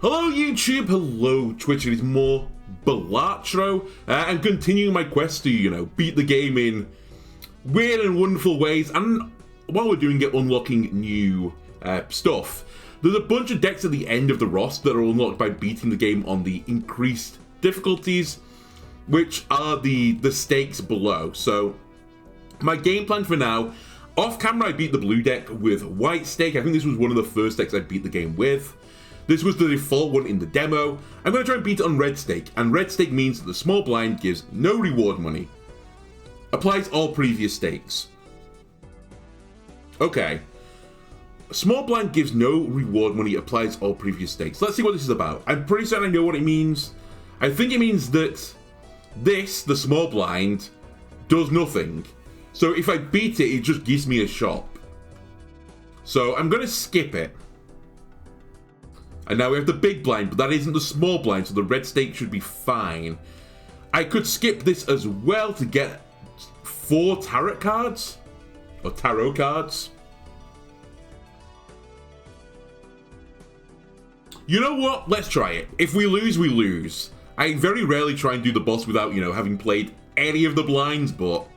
Hello YouTube, hello Twitch, it is more Balatro. I'm continuing my quest to, beat the game in weird and wonderful ways, and while we're doing it, unlocking new stuff. There's a bunch of decks at the end of the roster that are unlocked by beating the game on the increased difficulties, which are the stakes below. So, my game plan for now, off camera I beat the blue deck with white stake. I think this was one of the first decks I beat the game with. This was the default one in the demo. I'm going to try and beat it on red stake, and red stake means that the small blind gives no reward money. Applies all previous stakes. Okay. Small blind gives no reward money, applies all previous stakes. Let's see what this is about. I'm pretty certain I know what it means. I think it means that this, the small blind, does nothing. So if I beat it, it just gives me a shop. So I'm going to skip it. And now we have the big blind, but that isn't the small blind, so the red stake should be fine. I could skip this as well to get 4 tarot cards. Or tarot cards. You know what? Let's try it. If we lose, we lose. I very rarely try and do the boss without, having played any of the blinds, but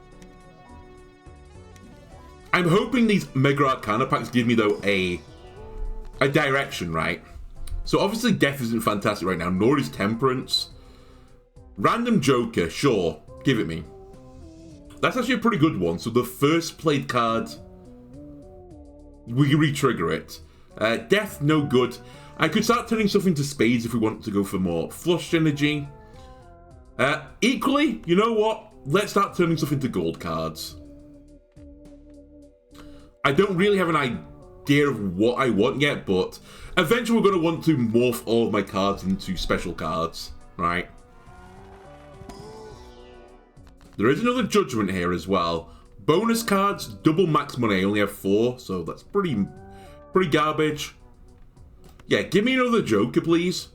I'm hoping these Mega Arcana packs give me, though, a direction, right? So obviously Death isn't fantastic right now, nor is Temperance. Random Joker, sure, give it me. That's actually a pretty good one. So the first played card, we can re-trigger it. Death, no good. I could start turning stuff into spades if we want to go for more flushed energy. Equally, you know what? Let's start turning stuff into gold cards. I don't really have an idea of what I want yet, but eventually we're going to want to morph all of my cards into special cards, right? There is another judgment here as well. Bonus cards, double max money. I only have 4, so that's pretty garbage. Yeah, give me another Joker, please.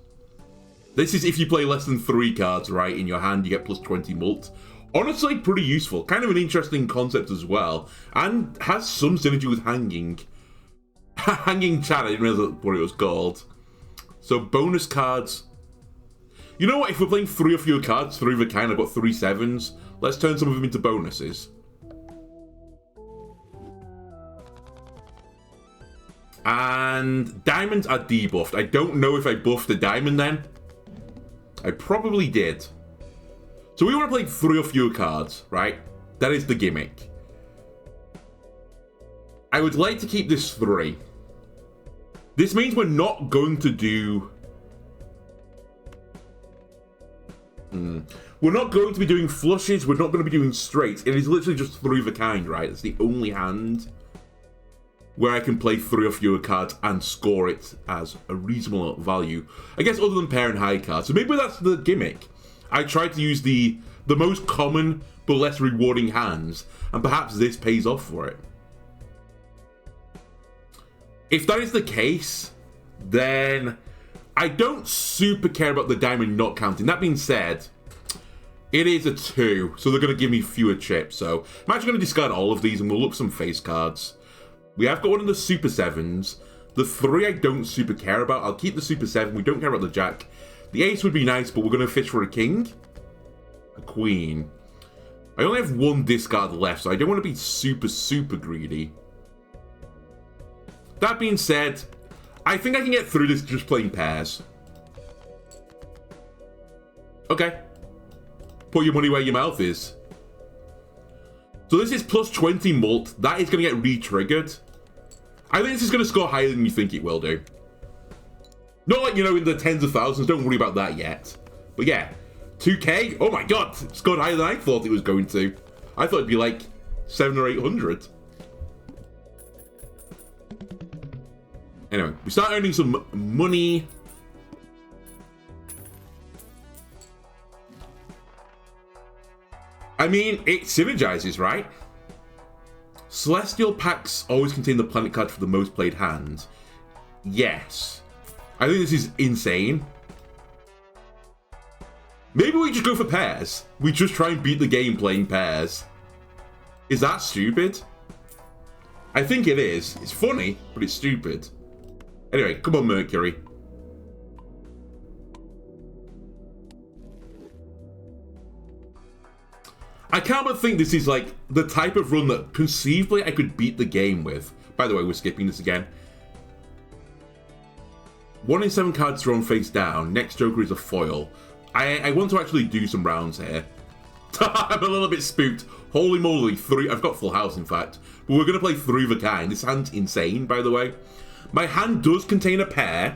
This is if you play less than 3 cards, right, in your hand, you get plus 20 mult. Honestly, pretty useful. Kind of an interesting concept as well. And has some synergy with Hanging. Hanging Chat, I didn't realize what it was called. So, bonus cards. You know what? If we're playing 3 or fewer cards, 3 of a kind, I've got 3 7s. Let's turn some of them into bonuses. And diamonds are debuffed. I don't know if I buffed the diamond then. I probably did. So we want to play 3 or fewer cards, right? That is the gimmick. I would like to keep this 3. This means we're not going to do... We're not going to be doing flushes. We're not going to be doing straights. It is literally just 3 of a kind, right? It's the only hand where I can play 3 or fewer cards and score it as a reasonable value. I guess other than pair and high cards. So maybe that's the gimmick. I tried to use the most common but less rewarding hands, and perhaps this pays off for it. If that is the case, then I don't super care about the diamond not counting. That being said, it is a 2, so they're going to give me fewer chips. So I'm actually going to discard all of these and we'll look some face cards. We have got one of the Super 7s. The 3 I don't super care about. I'll keep the Super 7. We don't care about the Jack. The Ace would be nice, but we're going to fish for a King. A Queen. I only have 1 discard left, so I don't want to be super greedy. That being said, I think I can get through this just playing pairs. Okay. Put your money where your mouth is. So this is plus 20 mult. That is going to get re-triggered. I think this is going to score higher than you think it will do. Not like, in the tens of thousands. Don't worry about that yet. But yeah, 2k. Oh my god. It scored higher than I thought it was going to. I thought it'd be like 700 or 800. Anyway, we start earning some money. I mean, it synergizes, right? Celestial packs always contain the planet card for the most played hand. Yes. I think this is insane. Maybe we just go for pairs. We just try and beat the game playing pairs. Is that stupid? I think it is. It's funny, but it's stupid. Anyway, come on, Mercury. I can't but think this is like the type of run that conceivably I could beat the game with. By the way, we're skipping this again. 1 in 7 cards drawn face down. Next Joker is a foil. I want to actually do some rounds here. I'm a little bit spooked. Holy moly, 3. I've got full house, in fact. But we're going to play 3 of a kind. This hand's insane, by the way. My hand does contain a pair.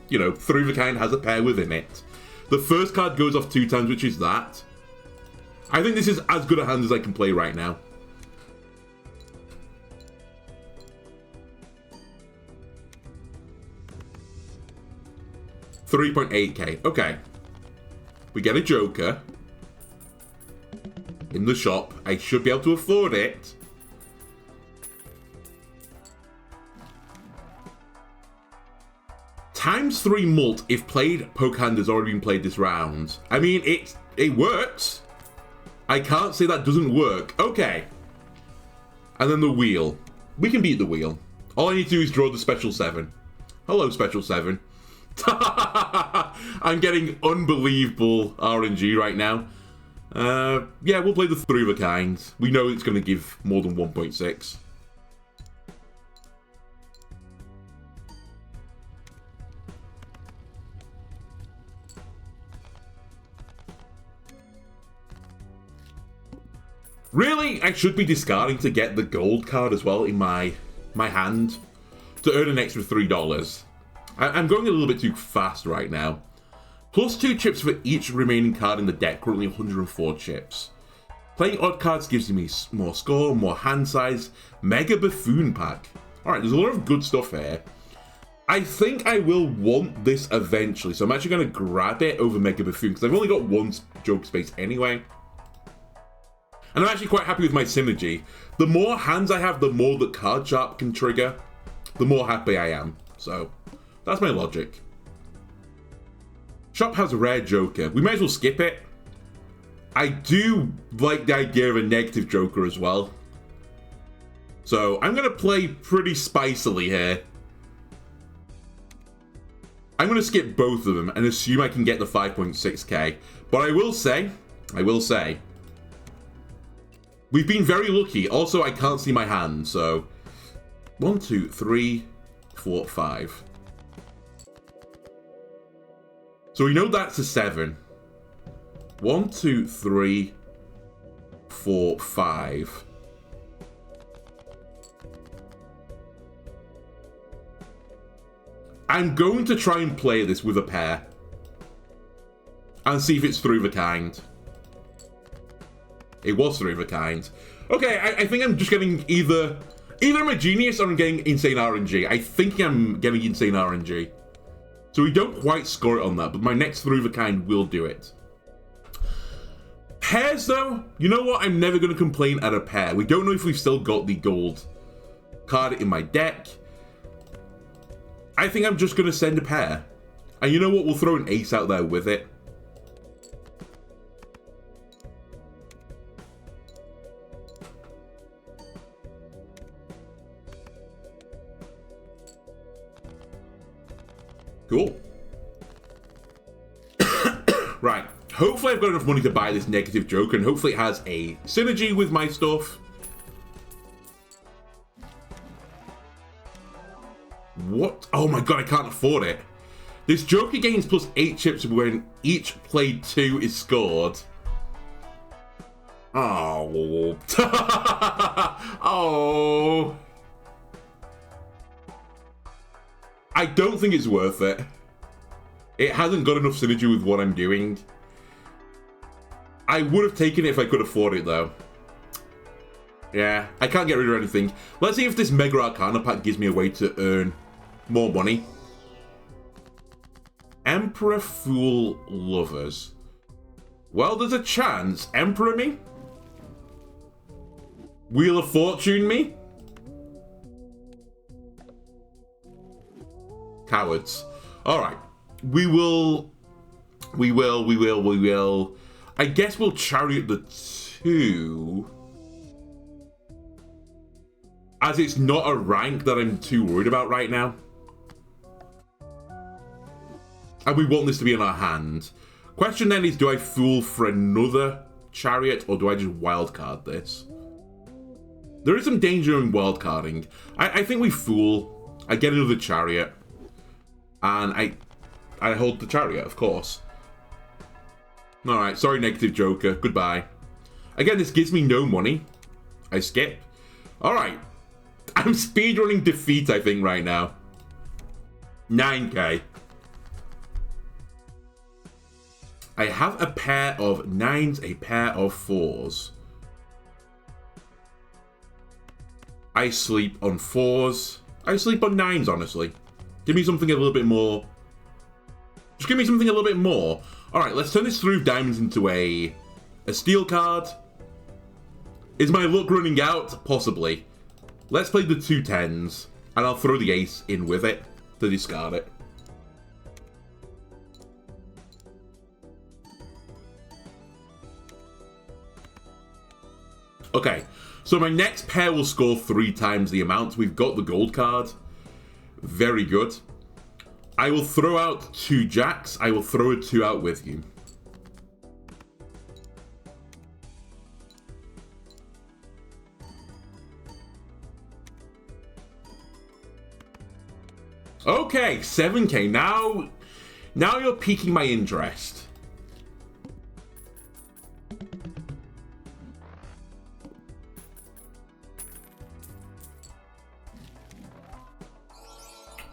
You know, 3 of a kind has a pair within it. The first card goes off 2 times, which is that. I think this is as good a hand as I can play right now. $3.8k. Okay. We get a Joker. In the shop. I should be able to afford it. ×3 mult if played. Poke hand has already been played this round. I mean, it works. I can't say that doesn't work. Okay. And then the wheel. We can beat the wheel. All I need to do is draw the special 7. Hello, special 7. I'm getting unbelievable RNG right now. Yeah, we'll play the 3 of a kind. We know it's going to give more than 1.6. Really? I should be discarding to get the gold card as well in my hand to earn an extra $3. I'm going a little bit too fast right now. Plus 2 chips for each remaining card in the deck, currently 104 chips. Playing odd cards gives me more score, more hand size. Mega Buffoon pack. Alright, there's a lot of good stuff here. I think I will want this eventually, so I'm actually going to grab it over Mega Buffoon, because I've only got 1 joke space anyway. And I'm actually quite happy with my synergy. The more hands I have, the more that Card Sharp can trigger, the more happy I am. So, that's my logic. Shop has a rare Joker. We may as well skip it. I do like the idea of a negative Joker as well. So, I'm going to play pretty spicily here. I'm going to skip both of them and assume I can get the 5.6k. But I will say, we've been very lucky. Also, I can't see my hand, so 1, 2, 3, 4, 5. So we know that's a 7. 1, 2, 3, 4, 5. I'm going to try and play this with a pair and see if it's 3 of a kind. It was 3 of a kind. Okay, I think I'm just getting either I'm a genius or I'm getting insane RNG. I think I'm getting insane RNG. So we don't quite score it on that, but my next 3 of a kind will do it. Pairs though, you know what? I'm never going to complain at a pair. We don't know if we've still got the gold card in my deck. I think I'm just going to send a pair. And you know what? We'll throw an ace out there with it. Cool. Right. Hopefully I've got enough money to buy this negative Joker, and hopefully it has a synergy with my stuff. What? Oh my god, I can't afford it. This Joker gains plus 8 chips when each played 2 is scored. Oh. Oh. I don't think it's worth it. It hasn't got enough synergy with what I'm doing. I would have taken it if I could afford it, though. Yeah, I can't get rid of anything. Let's see if this Mega Arcana pack gives me a way to earn more money. Emperor Fool Lovers. Well, there's a chance. Emperor me? Wheel of Fortune me? Cowards. Alright. We will. I guess we'll Chariot the 2. As it's not a rank that I'm too worried about right now. And we want this to be in our hand. Question then is, do I Fool for another Chariot, or do I just wildcard this? There is some danger in wildcarding. I think we Fool. I get another Chariot. And I hold the Chariot, of course. Alright, sorry, Negative Joker. Goodbye. Again, this gives me no money. I skip. Alright. I'm speedrunning defeat, I think, right now. 9k. I have a pair of 9s, a pair of 4s. I sleep on 4s. I sleep on 9s, honestly. Give me something a little bit more. Just give me something a little bit more. Alright, let's turn this Three of Diamonds into a steel card. Is my luck running out? Possibly. Let's play the 2 10s. And I'll throw the ace in with it to discard it. Okay, so my next pair will score 3 times the amount. We've got the gold card. Very good. I will throw out 2 jacks. I will throw a 2 out with you. Okay, 7k. Now you're piquing my interest.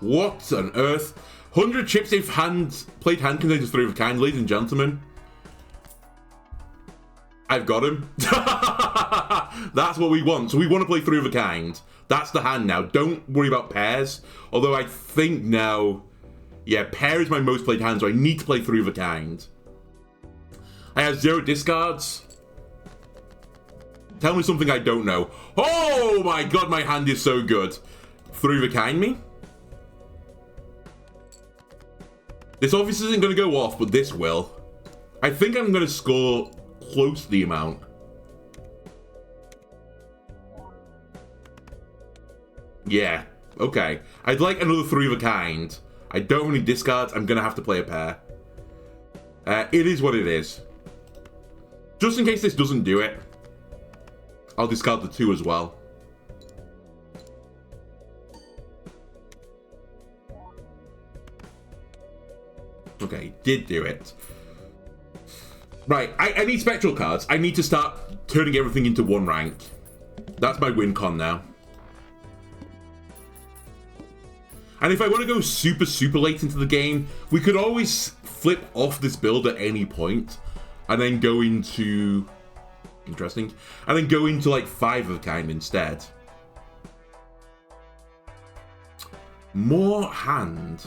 What on earth? 100 chips if played hand contains 3 of a kind, ladies and gentlemen. I've got him. That's what we want. So we want to play 3 of a kind. That's the hand now. Don't worry about pairs. Although I think now, yeah, pair is my most played hand, so I need to play 3 of a kind. I have 0 discards. Tell me something I don't know. Oh my god, my hand is so good. 3 of a kind me? This obviously isn't going to go off, but this will. I think I'm going to score close to the amount. Yeah, okay. I'd like another 3 of a kind. I don't have any discards. I'm going to have to play a pair. It is what it is. Just in case this doesn't do it, I'll discard the 2 as well. Okay, did do it. Right, I need spectral cards. I need to start turning everything into 1 rank. That's my win con now. And if I want to go super, super late into the game, we could always flip off this build at any point and then go into... Interesting. And then go into like 5 of a kind instead. More hand.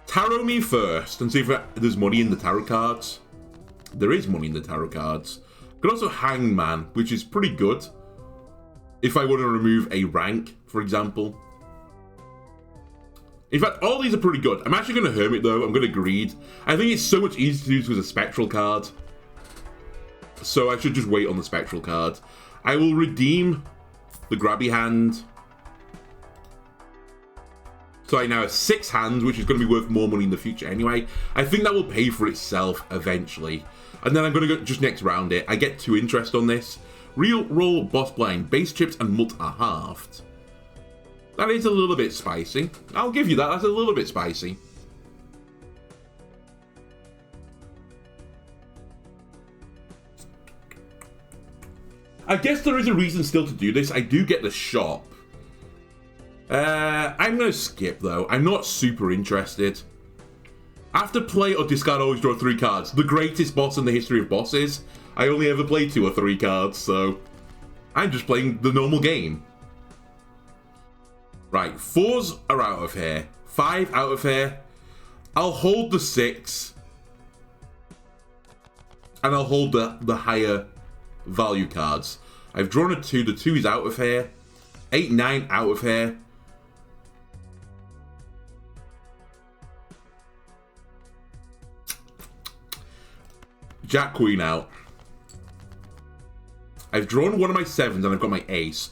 Tarot me first and see if there's money in the tarot cards. There is money in the tarot cards. I could also Hangman, which is pretty good. If I want to remove a rank, for example. In fact, all these are pretty good. I'm actually going to Hermit though. I'm going to Greed. I think it's so much easier to use with a Spectral card. So I should just wait on the Spectral card. I will redeem the Grabby Hand. So I now have 6 hands, which is going to be worth more money in the future anyway. I think that will pay for itself eventually. And then I'm going to go just next round it. I get 2 interest on this. Real roll, boss blind, base chips, and mult are halved. That is a little bit spicy. I'll give you that. That's a little bit spicy. I guess there is a reason still to do this. I do get the shop. I'm going to skip, though. I'm not super interested. After play or discard, always draw 3 cards. The greatest boss in the history of bosses. I only ever played 2 or 3 cards, so... I'm just playing the normal game. Right, 4s are out of here. 5 out of here. I'll hold the 6. And I'll hold the higher value cards. I've drawn a 2. The 2 is out of here. 8, 9 out of here. Jack Queen out. I've drawn one of my 7s and I've got my ace.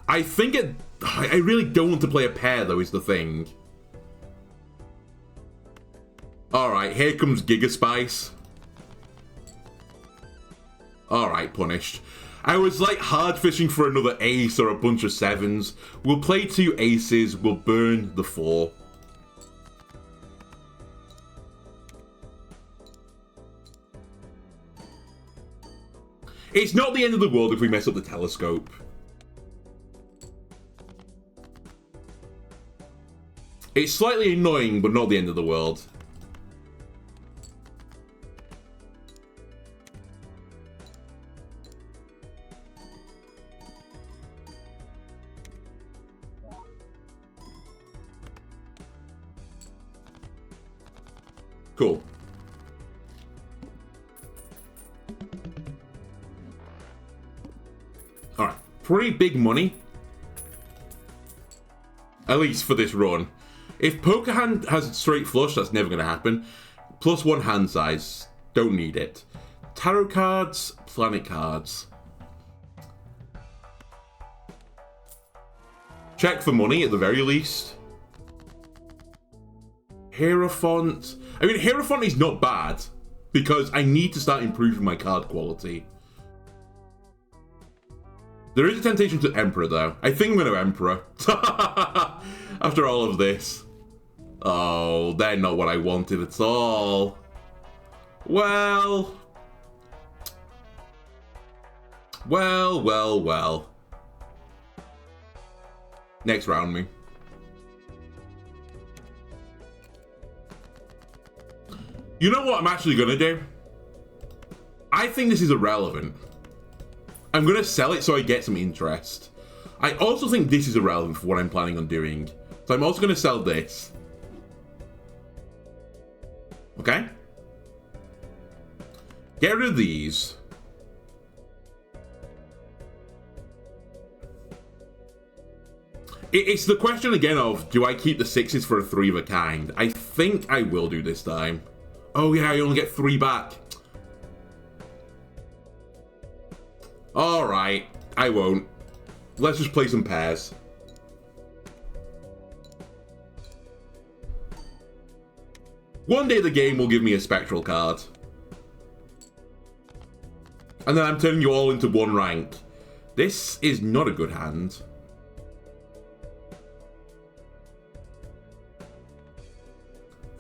I think I really don't want to play a pair though, is the thing. Alright, here comes Giga Spice. Alright, punished. I was like hard fishing for another ace or a bunch of 7s. We'll play 2 aces, we'll burn the 4. It's not the end of the world if we mess up the telescope. It's slightly annoying, but not the end of the world. Cool. Alright, pretty big money. At least for this run. If poker hand has straight flush, that's never going to happen. +1 hand size. Don't need it. Tarot cards, planet cards. Check for money at the very least. Hierophant. I mean, Hierophant is not bad because I need to start improving my card quality. There is a temptation to Emperor, though. I think I'm going to Emperor. After all of this. Oh, they're not what I wanted at all. Well. Well. Next round, me. You know what I'm actually going to do? I think this is irrelevant. I'm going to sell it so I get some interest. I also think this is irrelevant for what I'm planning on doing. So I'm also going to sell this. Okay? Get rid of these. It's the question again of, do I keep the 6s for a 3 of a kind? I think I will do this time. Oh yeah, I only get 3 back. Alright, I won't. Let's just play some pairs. One day the game will give me a spectral card. And then I'm turning you all into 1 rank. This is not a good hand.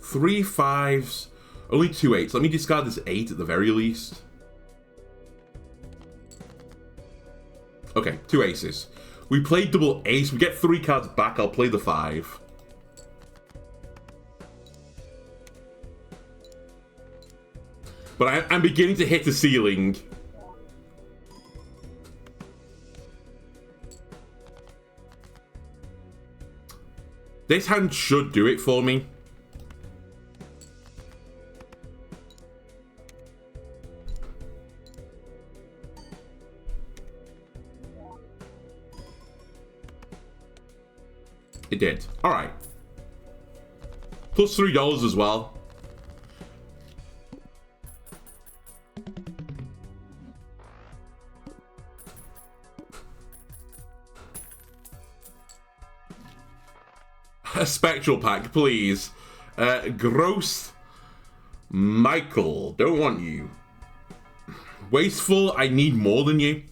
Three 5s, only 2 8s. Let me discard this 8 at the very least. Okay, 2 aces. We played double ace. We get 3 cards back. I'll play the 5. But I'm beginning to hit the ceiling. This hand should do it for me. It did. Alright. Plus $3 as well. A spectral pack, please. Gross. Michael. Don't want you. Wasteful. I need more than you.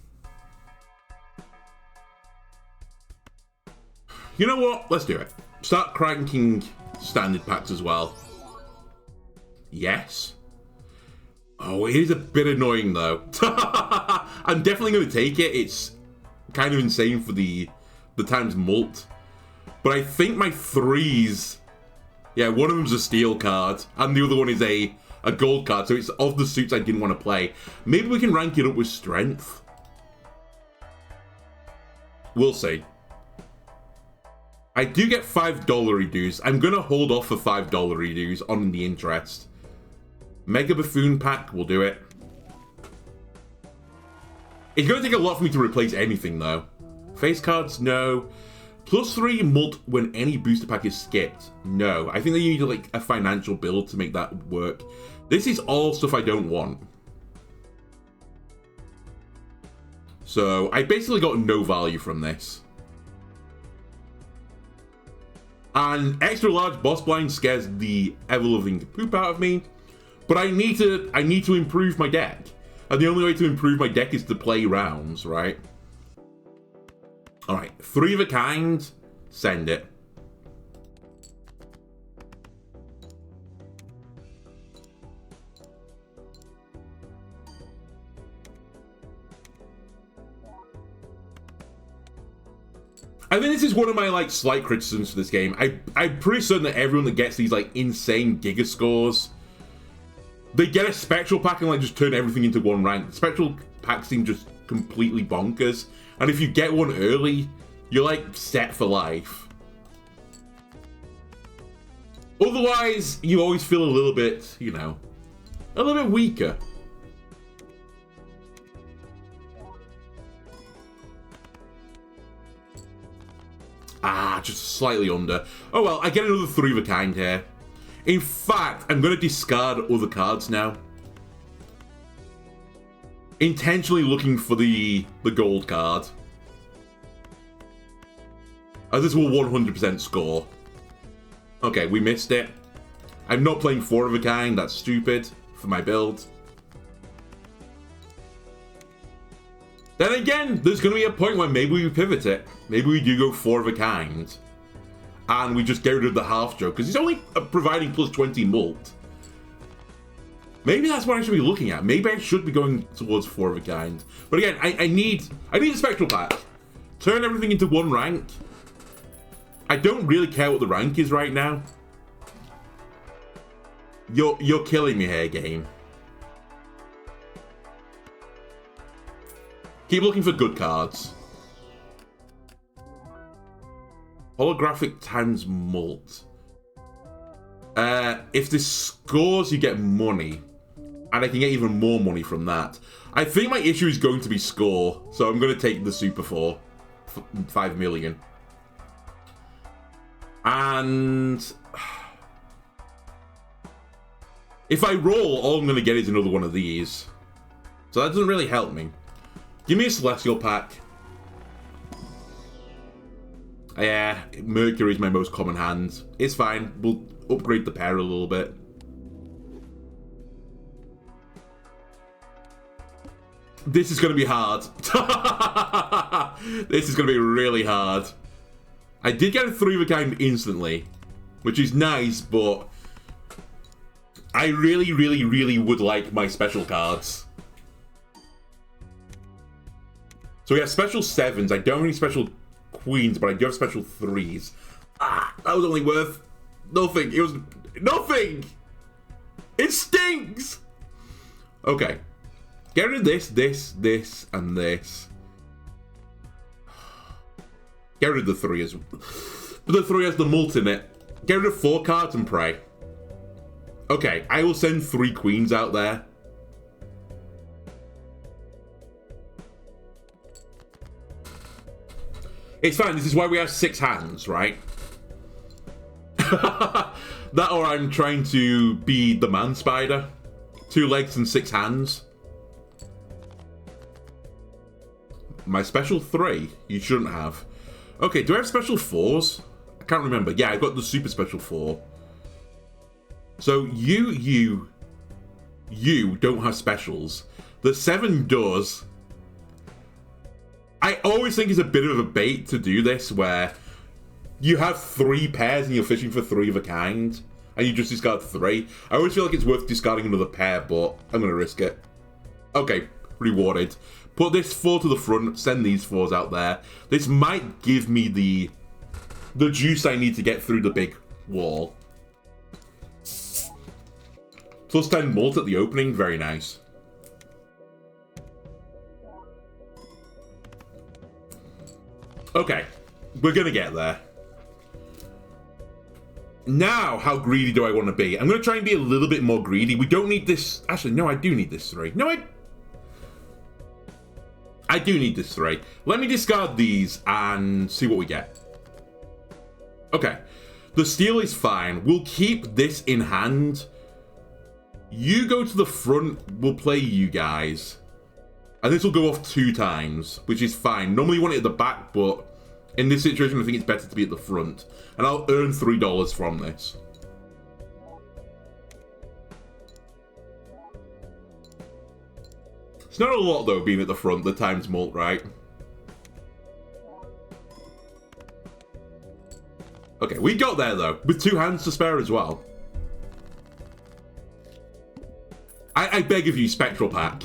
You know what? Let's do it. Start cranking standard packs as well. Yes. Oh, it is a bit annoying though. I'm definitely going to take it. It's kind of insane for the times mult. But I think my 3s... Yeah, one of them's a steel card. And the other one is a gold card. So it's of the suits I didn't want to play. Maybe we can rank it up with strength. We'll see. I do get $5 reduce. I'm going to hold off for $5 reduce on the interest. Mega Buffoon pack, we'll do it. It's going to take a lot for me to replace anything, though. Face cards, no. +3 mult when any booster pack is skipped. No. I think that you need like a financial build to make that work. This is all stuff I don't want. So, I basically got no value from this. And extra large boss blind scares the ever-loving poop out of me. But I need to improve my deck. And the only way to improve my deck is to play rounds, right? Alright, 3 of a kind. Send it. I think this is one of my, like, slight criticisms for this game. I'm pretty certain that everyone that gets these, like, insane giga scores, they get a Spectral Pack and, like, just turn everything into one rank. Spectral Packs seem just completely bonkers. And if you get one early, you're, like, set for life. Otherwise, you always feel a little bit, you know, a little bit weaker. Ah, just slightly under. Oh well, I get another 3 of a kind here. In fact, I'm going to discard other cards now. Intentionally looking for the gold card. As this will 100% score. Okay, we missed it. I'm not playing 4 of a kind, that's stupid for my build. Then again, there's going to be a point where maybe we pivot it. Maybe we do go 4 of a kind. And we just get rid of the half joke, because he's only providing plus 20 mult. Maybe that's what I should be looking at. Maybe I should be going towards 4 of a kind. But again, I need a Spectral Pack. Turn everything into one rank. I don't really care what the rank is right now. You're killing me here, game. Keep looking for good cards. Holographic times mult. If this scores, you get money. And I can get even more money from that. I think my issue is going to be score. So I'm going to take the Super 4. 5 million. And if I roll, all I'm going to get is another one of these. So that doesn't really help me. Give me a Celestial Pack. Yeah, Mercury is my most common hand. It's fine. We'll upgrade the pair a little bit. This is going to be hard. This is going to be really hard. I did get a 3 of a kind instantly, which is nice, but I really, really, really would like my special cards. So we have special 7s. I don't have any special queens, but I do have special 3s. Ah, that was only worth nothing. It was nothing. It stinks. Okay. Get rid of this, this, and this. Get rid of the 3 as well. But the 3 has the mult in it. Get rid of 4 cards and pray. Okay, I will send 3 queens out there. It's fine, this is why we have 6 hands, right? That or I'm trying to be the man spider. 2 legs and 6 hands. My special 3, you shouldn't have. Okay, do I have special 4s? I can't remember. Yeah, I got the super special 4. So you don't have specials. The 7 does. I always think it's a bit of a bait to do this, where you have 3 pairs and you're fishing for 3 of a kind, and you just discard 3. I always feel like it's worth discarding another pair, but I'm going to risk it. Okay, rewarded. Put this 4 to the front, send these 4s out there. This might give me the juice I need to get through the big wall. Plus 10 mult at the opening, very nice. Okay, we're gonna get there. Now, how greedy do I want to be? I'm gonna try and be a little bit more greedy. We don't need this. Actually, no, I do need this 3. No, I do need this 3. Let me discard these and see what we get. Okay, the steal is fine. We'll keep this in hand. You go to the front, we'll play you guys. And this will go off 2 times, which is fine. Normally you want it at the back, but in this situation I think it's better to be at the front. And I'll earn $3 from this. It's not a lot, though, being at the front, the times mult, right? Okay, we got there, though, with 2 hands to spare as well. I beg of you, Spectral Pack.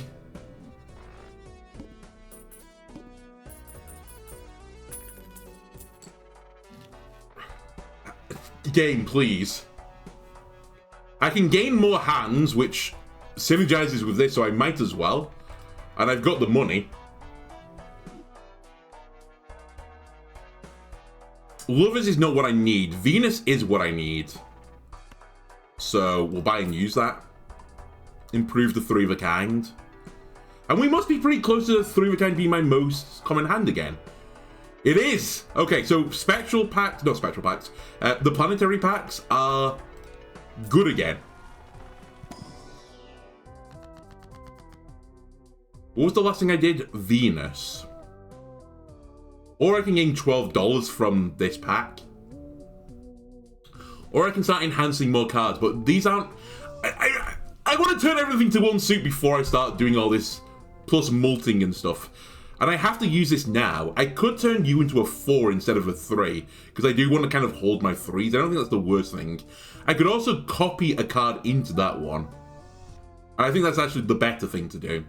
Game, please. I can gain more hands, which synergizes with this, so I might as well. And I've got the money. Lovers is not what I need. Venus is what I need. So we'll buy and use that. Improve the 3 of a kind. And we must be pretty close to the 3 of a kind being my most common hand again. It is! Okay, so spectral packs, not spectral packs, the planetary packs are good again. What was the last thing I did? Venus. Or I can gain $12 from this pack. Or I can start enhancing more cards, but these aren't... I want to turn everything to 1 suit before I start doing all this, plus multing and stuff. And I have to use this now. I could turn you into a 4 instead of a 3, because I do want to kind of hold my 3s. I don't think that's the worst thing. I could also copy a card into that one. And I think that's actually the better thing to do.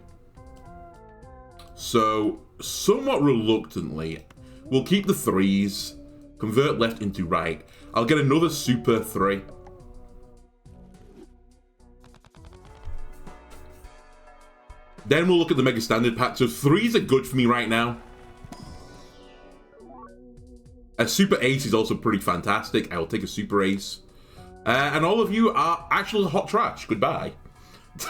So, somewhat reluctantly, we'll keep the 3s, convert left into right. I'll get another super 3. Then we'll look at the Mega Standard pack. So 3s are good for me right now. A Super Ace is also pretty fantastic. I will take a Super Ace. And all of you are actual hot trash. Goodbye.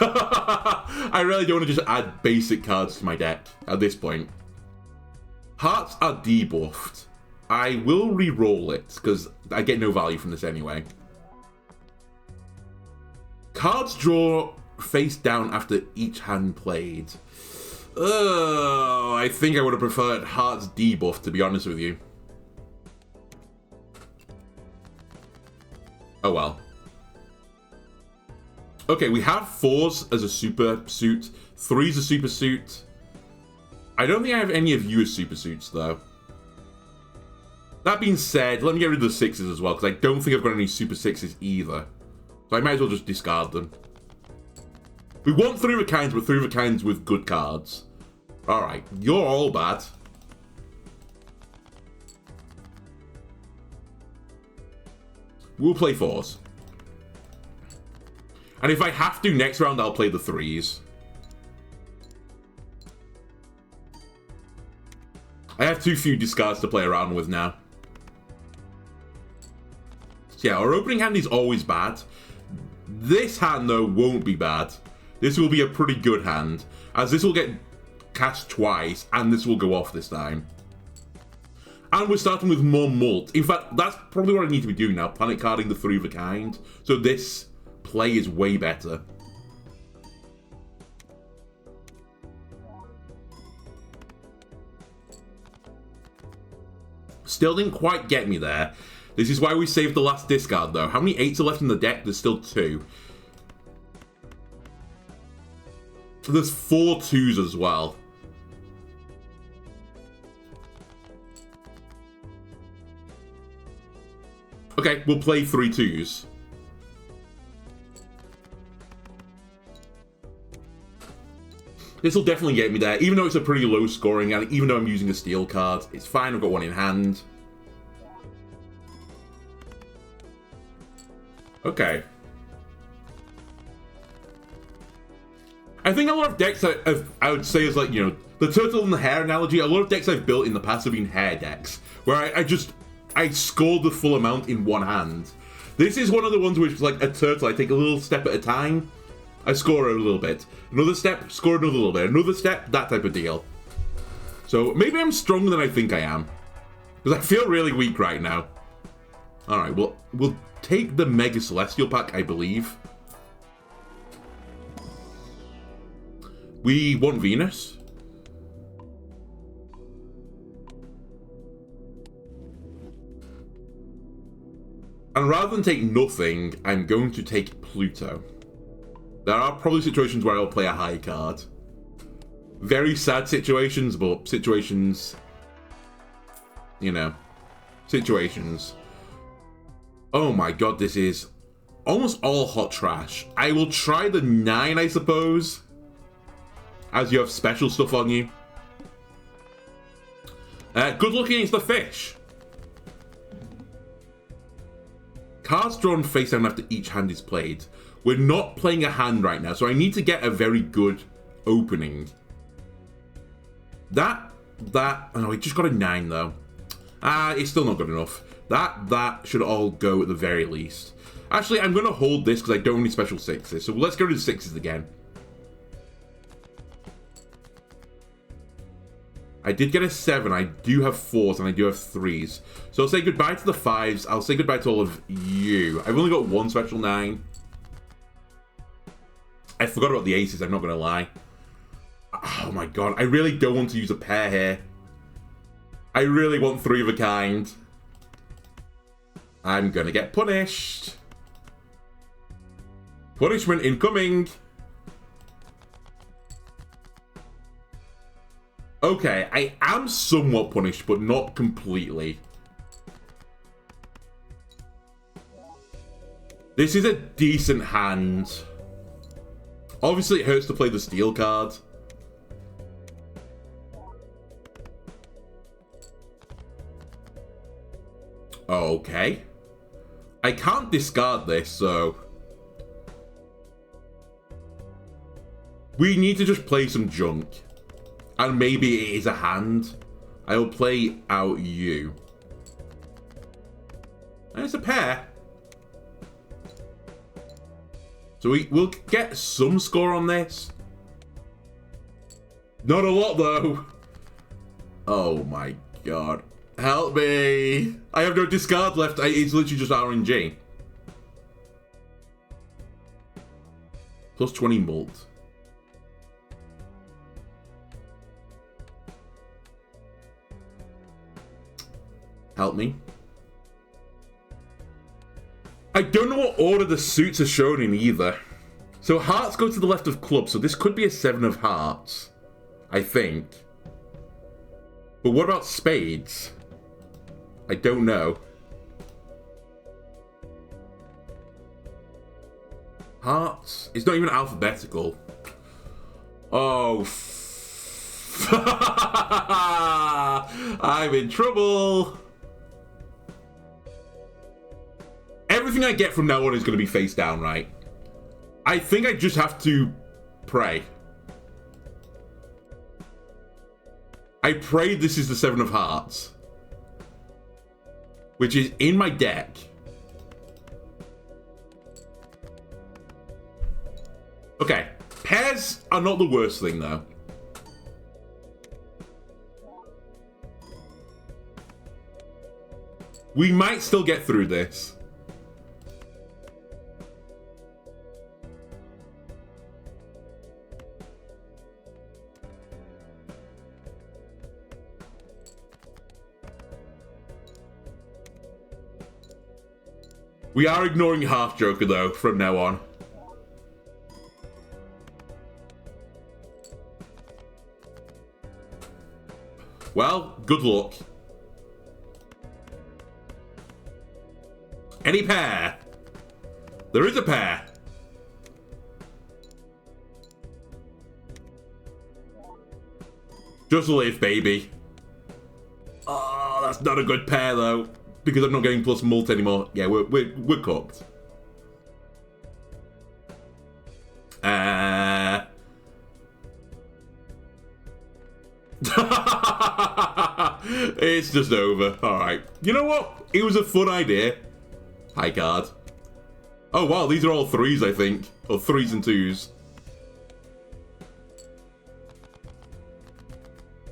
I really don't want to just add basic cards to my deck at this point. Hearts are debuffed. I will re-roll it, because I get no value from this anyway. Cards draw face down after each hand played. I think I would have preferred Hearts debuff, to be honest with you. Oh well. Okay, we have 4s as a super suit, 3s a super suit. I don't think I have any of you as super suits, though. That being said, let me get rid of the 6s as well, because I don't think I've got any super 6s either. So I might as well just discard them. We want 3 of a kinds, but 3 of a kinds with good cards. Alright, you're all bad. We'll play 4s. And if I have to, next round I'll play the 3s. I have too few discards to play around with now. So yeah, our opening hand is always bad. This hand, though, won't be bad. This will be a pretty good hand, as this will get cast twice, and this will go off this time. And we're starting with more mult. In fact, that's probably what I need to be doing now, planet carding the 3 of a kind. So this play is way better. Still didn't quite get me there. This is why we saved the last discard, though. How many 8s are left in the deck? There's still 2. There's 4 2s as well. Okay, we'll play 3 2s. This will definitely get me there, even though it's a pretty low scoring, and even though I'm using a steel card. It's fine, I've got one in hand. Okay. I think a lot of decks I would say is like, you know, the turtle and the hare analogy, a lot of decks I've built in the past have been hare decks, where I scored the full amount in one hand. This is one of the ones which is like a turtle, I take a little step at a time, I score a little bit. Another step, score another little bit. Another step, that type of deal. So maybe I'm stronger than I think I am, because I feel really weak right now. Alright, well, we'll take the Mega Celestial pack, I believe. We want Venus. And rather than take nothing, I'm going to take Pluto. There are probably situations where I'll play a high card. Very sad situations, but situations, you know, situations. Oh my god, this is almost all hot trash. I will try the 9, I suppose, as you have special stuff on you. Good luck against the fish. Cards drawn face down after each hand is played. We're not playing a hand right now, so I need to get a very good opening. Oh, we just got a 9 though. It's still not good enough. That should all go at the very least. Actually, I'm going to hold this because I don't have any special 6s. So let's go to the 6s again. I did get a 7. I do have 4s and I do have 3s. So I'll say goodbye to the 5s. I'll say goodbye to all of you. I've only got 1 special 9. I forgot about the aces, I'm not going to lie. Oh my god, I really don't want to use a pair here. I really want 3 of a kind. I'm going to get punished. Punishment incoming. Okay, I am somewhat punished, but not completely. This is a decent hand. Obviously, it hurts to play the steel card. Okay. I can't discard this, so... we need to just play some junk. And maybe it is a hand. I will play out you. And it's a pair. So we'll get some score on this. Not a lot, though. Oh, my God. Help me. I have no discard left. It's literally just RNG. Plus 20 mult. Help me. I don't know what order the suits are shown in either. So hearts go to the left of clubs, so this could be a 7 of hearts. I think. But what about spades? I don't know. Hearts? It's not even alphabetical. Oh. I'm in trouble. Everything I get from now on is going to be face down, right? I think I just have to pray. I pray this is the 7 of hearts. Which is in my deck. Okay. Pairs are not the worst thing, though. We might still get through this. We are ignoring half Joker, though, from now on. Well, good luck. Any pair? There is a pair. Just live, baby. Oh, that's not a good pair, though. Because I'm not getting plus mult anymore. Yeah, we're cooked. It's just over. Alright. You know what? It was a fun idea. High card. Oh, wow. These are all 3s, I think. Or 3s and 2s.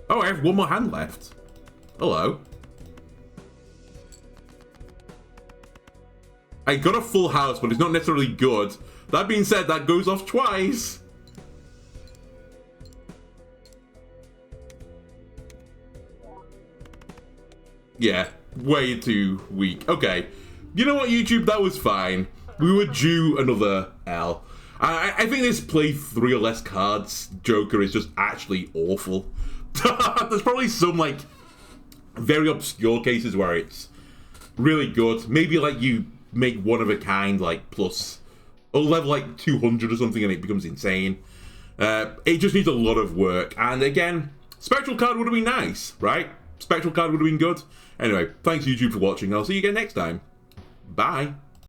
Oh, I have one more hand left. Hello. I got a full house, but it's not necessarily good. That being said, that goes off twice. Yeah, way too weak. Okay. You know what, YouTube? That was fine. We were due another L. I think this play 3 or less cards Joker is just actually awful. There's probably some, like, very obscure cases where it's really good. Maybe, like, you make one of a kind, like, plus, or level, like, 200 or something, and it becomes insane. It just needs a lot of work. And, again, Spectral card would have been nice, right? Spectral card would have been good. Anyway, thanks, YouTube, for watching. I'll see you again next time. Bye.